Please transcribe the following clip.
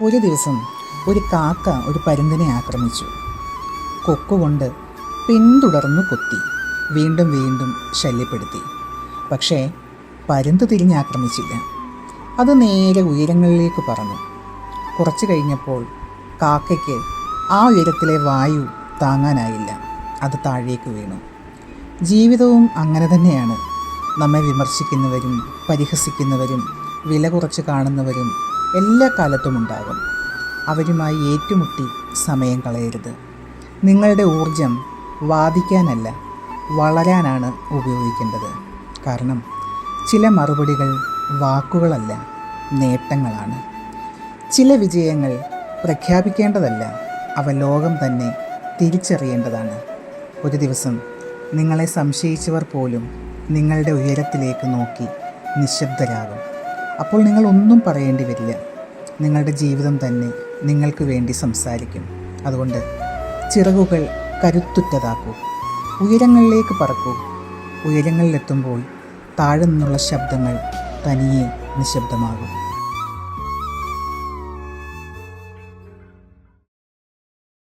ഒരു ദിവസം ഒരു കാക്ക ഒരു പരുന്തിനെ ആക്രമിച്ചു. കൊക്കുകൊണ്ട് പിന്തുടർന്നു കൊത്തി, വീണ്ടും വീണ്ടും ശല്യപ്പെടുത്തി. പക്ഷേ പരുന്ത് തിരിഞ്ഞാക്രമിച്ചില്ല. അത് നേരെ ഉയരങ്ങളിലേക്ക് പറന്നു. കുറച്ചു കഴിഞ്ഞപ്പോൾ കാക്കയ്ക്ക് ആ ഉയരത്തിലെ വായു താങ്ങാനായില്ല. അത് താഴേക്ക് വീണു. ജീവിതവും അങ്ങനെ തന്നെയാണ്. നമ്മെ വിമർശിക്കുന്നവരും പരിഹസിക്കുന്നവരും വില കുറച്ച് കാണുന്നവരും എല്ലാ കാലത്തും ഉണ്ടാകും. അവരുമായി ഏറ്റുമുട്ടി സമയം കളയരുത്. നിങ്ങളുടെ ഊർജം വാദിക്കാനല്ല, വളരാനാണ് ഉപയോഗിക്കേണ്ടത്. കാരണം ചില മറുപടികൾ വാക്കുകളല്ല, നേട്ടങ്ങളാണ്. ചില വിജയങ്ങൾ പ്രഖ്യാപിക്കേണ്ടതല്ല, അവ ലോകം തന്നെ തിരിച്ചറിയേണ്ടതാണ്. ഒരു ദിവസം നിങ്ങളെ സംശയിച്ചവർ പോലും നിങ്ങളുടെ ഉയരത്തിലേക്ക് നോക്കി നിശബ്ദരാകും. അപ്പോൾ നിങ്ങൾ ഒന്നും പറയേണ്ടി വരില്ല. നിങ്ങളുടെ ജീവിതം തന്നെ നിങ്ങൾക്ക് വേണ്ടി സംസാരിക്കും. അതുകൊണ്ട് ചിറകുകൾ കരുത്തുറ്റതാക്കൂ, ഉയരങ്ങളിലേക്ക് പറക്കൂ. ഉയരങ്ങളിലെത്തുമ്പോൾ താഴെ നിന്നുള്ള ശബ്ദങ്ങൾ തനിയെ നിശബ്ദമാകും.